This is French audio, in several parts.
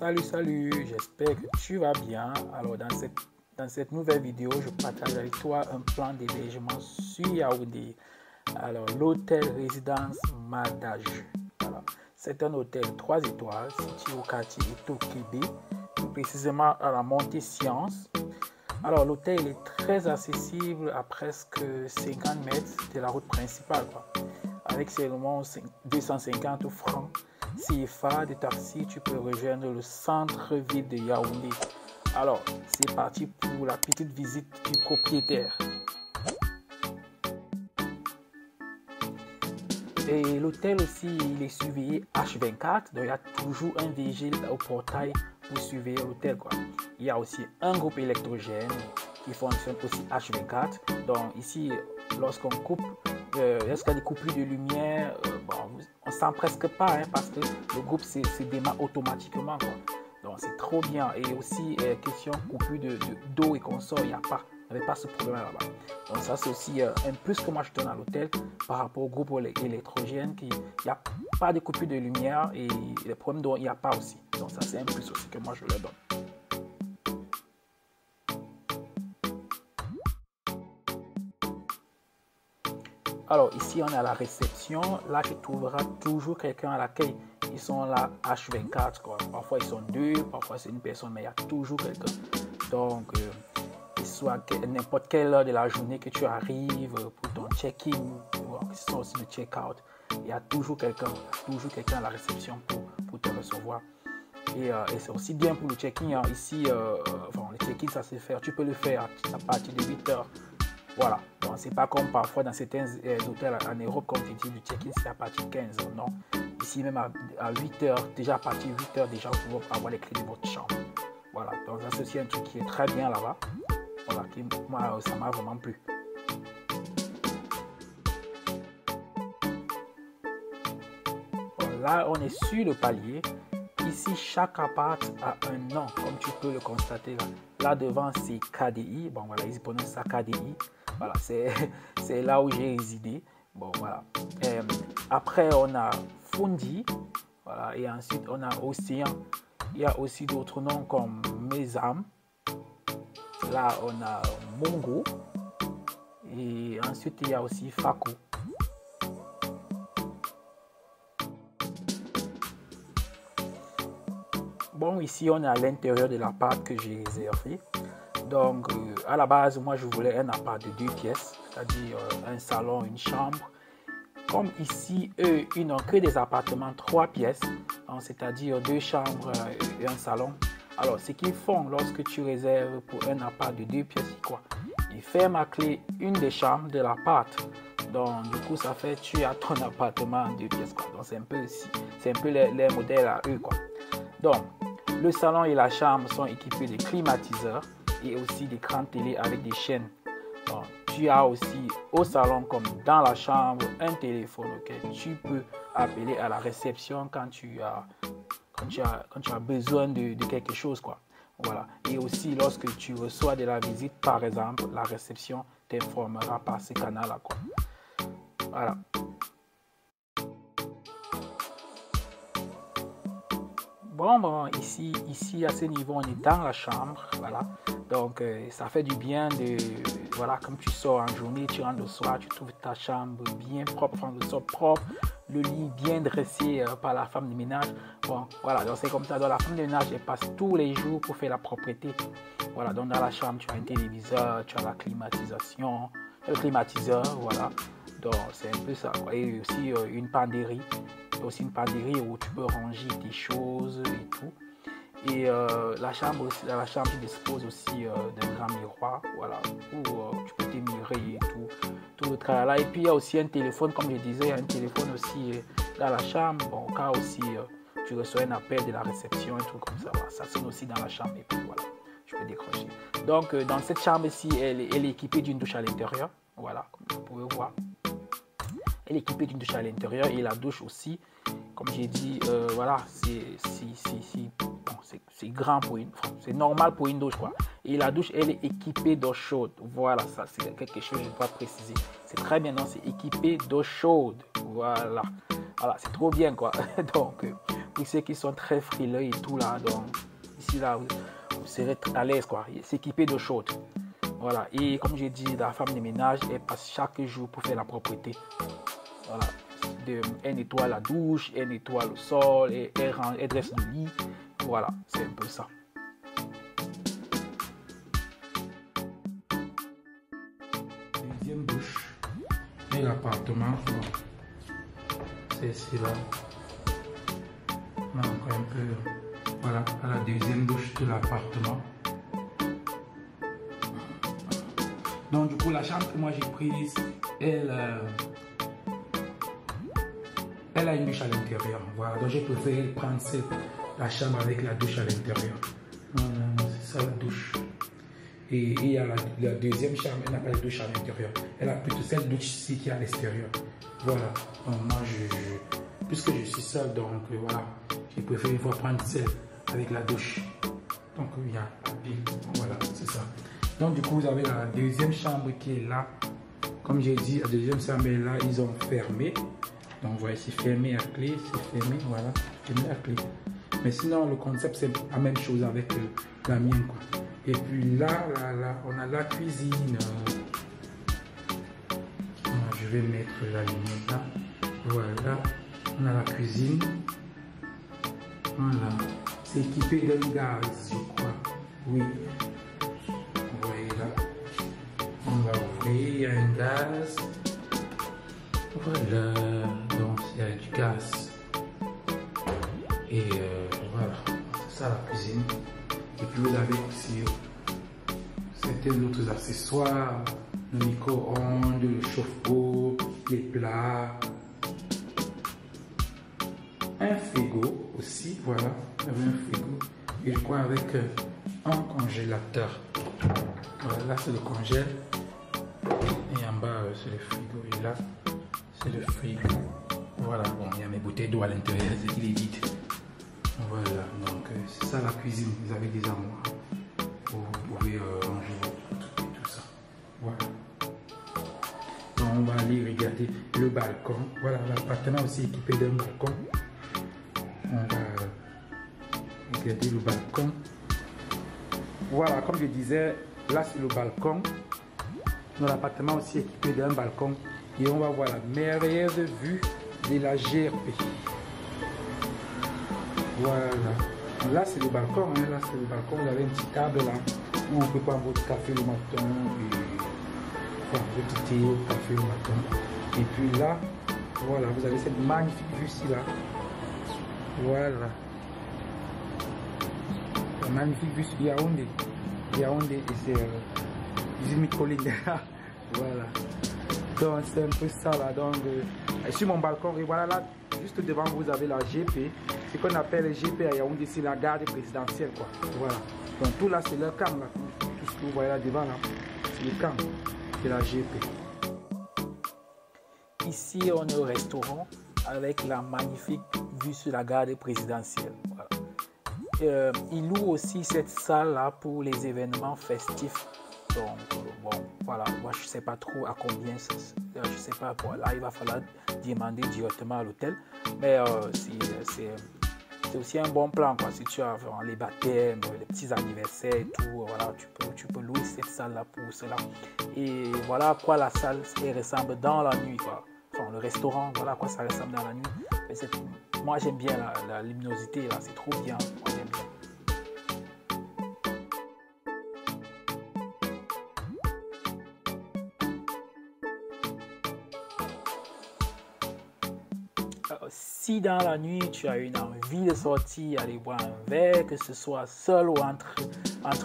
Salut, j'espère que tu vas bien. Alors, dans cette nouvelle vidéo, je partage avec toi un plan d'hébergement sur Yaoundé. Alors, l'hôtel résidence Madage. Voilà. C'est un hôtel 3 étoiles situé au quartier Eto'o-Kébé, plus précisément à la montée Science. Alors, l'hôtel est très accessible à presque 50 mètres de la route principale, avec seulement 250 francs CFA de taxi, tu peux rejoindre le centre-ville de Yaoundé. Alors, c'est parti pour la petite visite du propriétaire. Et l'hôtel aussi, il est surveillé H24, donc il y a toujours un vigile au portail pour surveiller l'hôtel, Il y a aussi un groupe électrogène qui fonctionne aussi H24. Donc ici, lorsqu'on coupe, lorsqu'il y a des coupures de lumière, on ne sent presque pas, parce que le groupe se démarre automatiquement, Donc c'est trop bien. Et aussi, question coupure d'eau et consort, il n'y avait pas ce problème là-bas. Donc ça, c'est aussi un plus que moi je donne à l'hôtel par rapport au groupe électrogène, qu'il n'y a pas de coupure de lumière et les problèmes d'eau, il n'y a pas aussi. Donc ça, c'est un plus aussi que moi je leur donne. Alors ici, on est à la réception. Là, tu trouveras toujours quelqu'un à l'accueil. Ils sont là H24, Parfois, ils sont deux, parfois, c'est une personne, mais il y a toujours quelqu'un. Donc, qu'il soit n'importe quelle heure de la journée que tu arrives pour ton check-in, ou que ce soit aussi le check-out, il y a toujours quelqu'un à la réception pour te recevoir. Et c'est aussi bien pour le check-in. Ici, le check-in, ça se fait. Tu peux le faire à partir de 8 heures. Voilà, donc c'est pas comme parfois dans certains hôtels en Europe, comme tu dis, le check-in c'est à partir de 15 heures. Non, ici même à 8 heures, déjà à partir de 8 heures, déjà vous pouvez avoir les clés de votre chambre. Voilà, donc ça c'est aussi un truc qui est très bien là-bas. Voilà, moi ça m'a vraiment plu. Là, on est sur le palier. Ici, chaque appart a un nom, comme tu peux le constater là. Là devant, c'est KDI. Bon, voilà, ils prononcent ça KDI. Voilà, c'est là où j'ai résidé. Bon, voilà. Après, on a Fundi. Voilà, et ensuite, on a Océan. Il y a aussi d'autres noms comme Mesam. Là, on a Mongo. Et ensuite, il y a aussi Fakou. Bon, ici, on est à l'intérieur de l'appart que j'ai réservé. Donc, à la base, moi, je voulais un appart de 2 pièces, c'est-à-dire un salon, une chambre. Comme ici, eux, ils n'ont que des appartements 3 pièces, c'est-à-dire 2 chambres et un salon. Alors, ce qu'ils font lorsque tu réserves pour un appart de 2 pièces, c'est quoi? Ils ferment à clé une des chambres de l'appart. Donc, du coup, ça fait tu as ton appartement en 2 pièces, Donc, c'est un peu les modèles à eux, Donc, le salon et la chambre sont équipés de climatiseurs et aussi d'écrans télé avec des chaînes. Donc, tu as aussi au salon comme dans la chambre un téléphone auquel tu peux appeler à la réception quand tu as besoin de quelque chose, Voilà. Et aussi lorsque tu reçois de la visite, par exemple, la réception t'informera par ce canal-là, Voilà. Bon, ici, à ce niveau, on est dans la chambre, voilà. Donc, ça fait du bien voilà, comme tu sors en journée, tu rentres le soir, tu trouves ta chambre bien propre, le sol propre, le lit bien dressé par la femme de ménage. Bon, voilà, donc c'est comme ça. Donc, la femme de ménage, elle passe tous les jours pour faire la propreté. Voilà, donc dans la chambre, tu as un téléviseur, tu as la climatisation, le climatiseur, voilà. Donc, c'est un peu ça, Et aussi une penderie. Aussi une penderie où tu peux ranger tes choses et tout. Et la chambre dispose aussi d'un grand miroir, voilà, où tu peux te mirer et tout le travail là. Et puis il y a aussi un téléphone, comme je disais, il y a un téléphone aussi dans la chambre, bon, au cas aussi tu reçois un appel de la réception, un truc comme ça, voilà. Ça sonne aussi dans la chambre et puis voilà, tu peux décrocher. Donc dans cette chambre-ci, elle est équipée d'une douche à l'intérieur, voilà, comme vous pouvez voir. Elle est équipée d'une douche à l'intérieur et la douche aussi, comme j'ai dit, voilà, c'est grand c'est normal pour une douche, Et la douche, elle est équipée d'eau chaude. Voilà, ça c'est quelque chose que je dois préciser. C'est très bien, non, c'est équipé d'eau chaude. Voilà, c'est trop bien, Donc, pour ceux qui sont très frileux et tout là. Donc ici là, vous serez à l'aise quoi. S'équiper d'eau chaude. Voilà. Et comme j'ai dit, la femme de ménage, elle passe chaque jour pour faire la propreté. Voilà. Elle nettoie la douche, elle nettoie le sol, elle dresse le lit. Voilà, c'est un peu ça. Deuxième douche. Et l'appartement, c'est ici là. On a encore un peu. Voilà, à la deuxième douche de l'appartement. Donc du coup, la chambre que moi j'ai prise, elle a une douche à l'intérieur. Voilà, donc j'ai préféré prendre la chambre avec la douche à l'intérieur. C'est ça la douche. Et il y a la deuxième chambre, elle n'a pas de douche à l'intérieur. Elle a plutôt cette douche-ci qui est à l'extérieur. Voilà. Donc moi, puisque je suis seul, donc voilà, j'ai préféré prendre celle avec la douche. Donc il y a voilà, c'est ça. Donc du coup, vous avez la deuxième chambre qui est là. Comme j'ai dit, la deuxième chambre est là, ils ont fermé. Donc vous voyez, c'est fermé à clé, c'est fermé, voilà, fermé à clé. Mais sinon, le concept, c'est la même chose avec la mienne, quoi. Et puis là, on a la cuisine. Je vais mettre la lumière là. Voilà, on a la cuisine. Voilà, c'est équipé d'un gaz, je crois. Oui. Vous voyez là. On va ouvrir, il y a un gaz. Voilà, donc il y a du gaz. Et voilà, c'est ça la cuisine. Et puis vous avez aussi certains autres accessoires, le micro-ondes, le chauffe-eau, les plats, un frigo aussi, voilà, un frigo. Et je crois avec un congélateur. Voilà, là c'est le congèle. Et en bas c'est le frigo. Et là c'est le frigo. Voilà, bon, il y a mes bouteilles d'eau à l'intérieur, il est vide. Voilà, donc c'est ça la cuisine. Vous avez des armoires où vous pouvez ranger tout ça. Voilà. Donc on va aller regarder le balcon. Voilà, l'appartement aussi équipé d'un balcon. On va regarder le balcon. Voilà, comme je disais, là c'est le balcon. L'appartement aussi équipé d'un balcon. Et on va voir la merveilleuse vue de la GRP. Voilà. Là, c'est le balcon. Hein. Là, c'est le balcon. Vous avez une petite table là où vous pouvez prendre votre café le matin. Et votre thé, votre café le matin. Et puis là, voilà, vous avez cette magnifique vue-ci là. Voilà. La magnifique vue sur Yaoundé. Yaoundé, et c'est Jimmy Colline. Voilà. Donc, c'est un peu ça là. Donc, sur mon balcon, et voilà là, juste devant vous avez la GP. Ce qu'on appelle le GP à Yaoundé, c'est la garde présidentielle, quoi. Voilà. Donc tout là, c'est leur camp, là. Tout ce que vous voyez là devant, là, c'est le camp de la GP. Ici, on est au restaurant avec la magnifique vue sur la garde présidentielle. Voilà. Ils louent aussi cette salle là pour les événements festifs. Donc, bon, voilà, moi je ne sais pas trop à combien, je ne sais pas, voilà, il va falloir demander directement à l'hôtel. Mais c'est aussi un bon plan, quoi. Si tu as les baptêmes, les petits anniversaires et tout, voilà, tu peux louer cette salle-là pour cela. Et voilà à quoi la salle ressemble dans la nuit, quoi. Enfin, le restaurant, voilà à quoi ça ressemble dans la nuit. Moi, j'aime bien la luminosité, là, c'est trop bien. Moi, j'aime bien. Si dans la nuit tu as une envie de sortir, aller boire un verre, que ce soit seul ou entre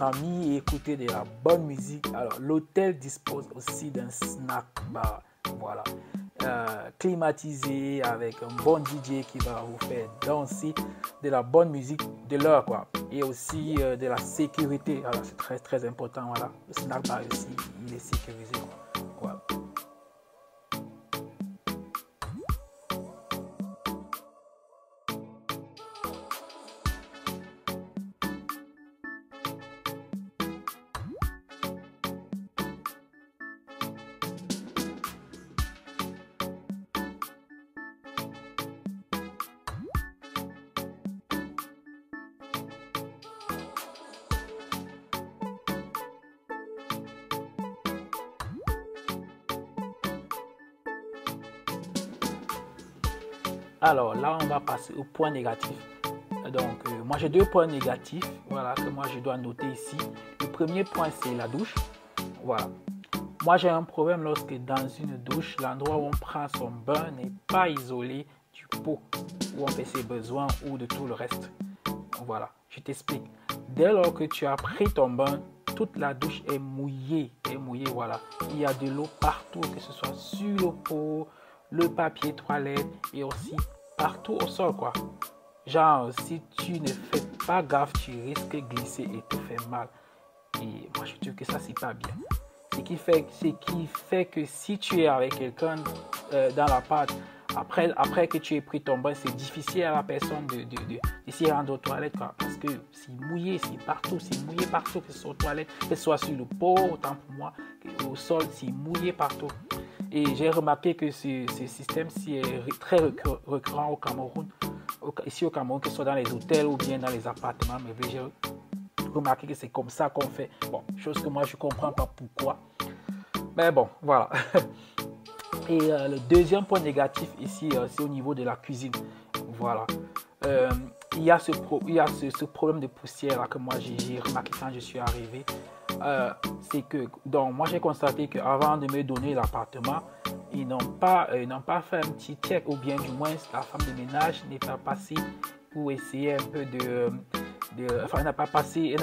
amis et écouter de la bonne musique, alors l'hôtel dispose aussi d'un snack bar, voilà, climatisé avec un bon DJ qui va vous faire danser, de la bonne musique de l'heure, quoi, et aussi de la sécurité. Alors c'est très très important, voilà, le snack bar aussi, il est sécurisé, quoi. Voilà. Alors là, on va passer au point négatif. Donc, moi, j'ai 2 points négatifs, voilà, que moi, je dois noter ici. Le premier point, c'est la douche. Voilà. Moi, j'ai un problème lorsque dans une douche, l'endroit où on prend son bain n'est pas isolé du pot où on fait ses besoins ou de tout le reste. Voilà, je t'explique. Dès lors que tu as pris ton bain, toute la douche est mouillée, voilà. Il y a de l'eau partout, que ce soit sur le pot, le papier toilette et aussi partout au sol, quoi. Genre, si tu ne fais pas gaffe, tu risques de glisser et te faire mal. Et moi, je trouve que ça, c'est pas bien. Ce qui fait que si tu es avec quelqu'un dans l'appart, après que tu aies pris ton bain, c'est difficile à la personne de s'y rendre aux toilettes, quoi, parce que c'est mouillé, c'est mouillé partout, que ce soit aux toilettes, que ce soit sur le pot, autant pour moi, au sol, c'est mouillé partout. Et j'ai remarqué que ce système-ci est très récurrent au Cameroun, ici au Cameroun, que ce soit dans les hôtels ou bien dans les appartements, mais j'ai remarqué que c'est comme ça qu'on fait. Bon, chose que moi je comprends pas pourquoi. Mais bon, voilà. Et le deuxième point négatif ici, c'est au niveau de la cuisine. Voilà. Il y a ce problème de poussière là que moi j'ai remarqué quand je suis arrivé. C'est que, donc, moi j'ai constaté qu'avant de me donner l'appartement, ils n'ont pas fait un petit check, ou bien du moins la femme de ménage n'est pas passée pour essayer un peu enfin, elle n'a pas passé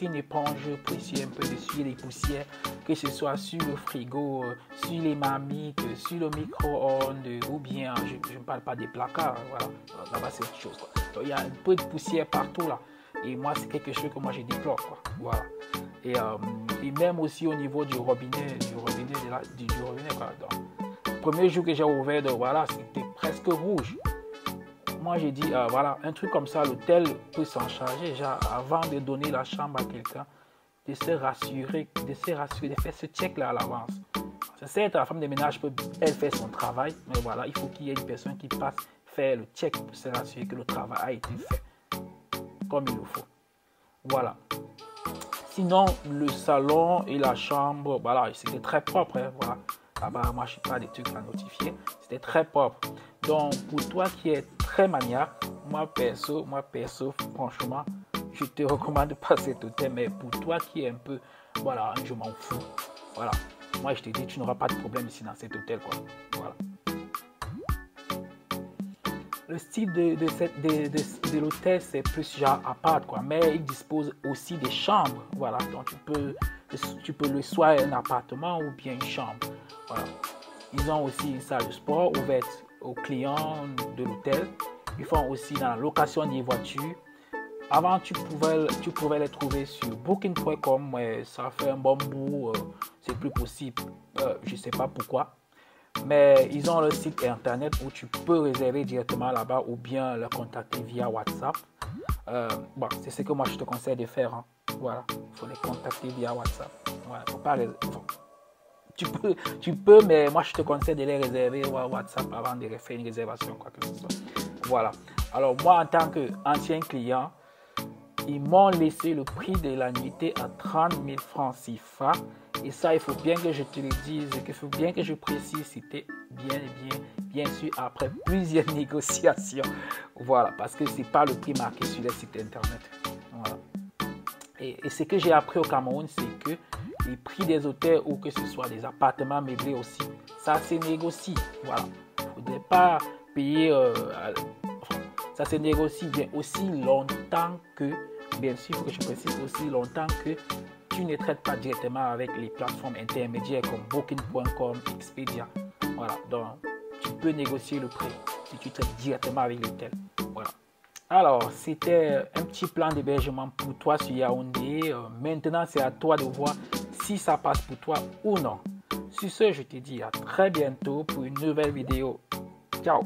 une éponge pour essayer un peu d'essuyer les poussières, que ce soit sur le frigo, sur les marmites, sur le micro-ondes, ou bien, je ne parle pas des placards, voilà, là-bas c'est autre chose, quoi. Donc, il y a un peu de poussière partout là, et moi c'est quelque chose que moi je déplore, quoi. Voilà. Et même aussi au niveau du robinet, quoi. Donc, le premier jour que j'ai ouvert, voilà, c'était presque rouge. Moi, j'ai dit, voilà, un truc comme ça, l'hôtel peut s'en charger, genre, avant de donner la chambre à quelqu'un, de se rassurer, de faire ce check-là à l'avance. C'est certes, la femme de ménage peut, elle, faire son travail, mais voilà, il faut qu'il y ait une personne qui passe faire le check pour se rassurer que le travail a été fait comme il le faut. Voilà. Sinon, le salon et la chambre, voilà, c'était très propre, hein, voilà. Là-bas, moi, je n'ai pas des trucs à notifier. C'était très propre. Donc, pour toi qui es très maniaque, moi perso, franchement, je te recommande pas cet hôtel. Mais pour toi qui est un peu, voilà, je m'en fous. Voilà. Moi, je te dis, tu n'auras pas de problème ici dans cet hôtel, quoi. Voilà. Le style de l'hôtel, c'est plus genre appart, quoi. Mais il dispose aussi des chambres. Voilà. Donc, tu peux le soit un appartement ou bien une chambre. Voilà. Ils ont aussi une salle de sport ouverte aux clients de l'hôtel. Ils font aussi dans la location des voitures. Avant, tu pouvais les trouver sur booking.com, mais ça fait un bon bout, c'est plus possible. Je ne sais pas pourquoi. Mais ils ont le site internet où tu peux réserver directement là-bas ou bien le contacter via WhatsApp. Bon, c'est ce que moi je te conseille de faire. Hein. Voilà, il faut les contacter via WhatsApp. Voilà, faut pas tu peux, mais moi je te conseille de les réserver via WhatsApp avant de faire une réservation, quoi que ce soit. Voilà. Alors moi, en tant qu'ancien client, ils m'ont laissé le prix de la nuitée à 30 000 francs CFA. Et ça, il faut bien que je te le dise, il faut bien que je précise, c'était bien sûr après plusieurs négociations. Voilà, parce que ce n'est pas le prix marqué sur les sites internet. Voilà. Et ce que j'ai appris au Cameroun, c'est que les prix des hôtels ou que ce soit des appartements meublés aussi, ça se négocie. Voilà. Il ne faudrait pas payer... ça se négocie bien aussi longtemps que, bien sûr, il faut que je précise aussi longtemps que tu ne traites pas directement avec les plateformes intermédiaires comme Booking.com, Expedia. Voilà, donc tu peux négocier le prix si tu traites directement avec l'hôtel. Voilà. Alors, c'était un petit plan d'hébergement pour toi sur Yaoundé. Maintenant, c'est à toi de voir si ça passe pour toi ou non. Sur ce, je te dis à très bientôt pour une nouvelle vidéo. Ciao!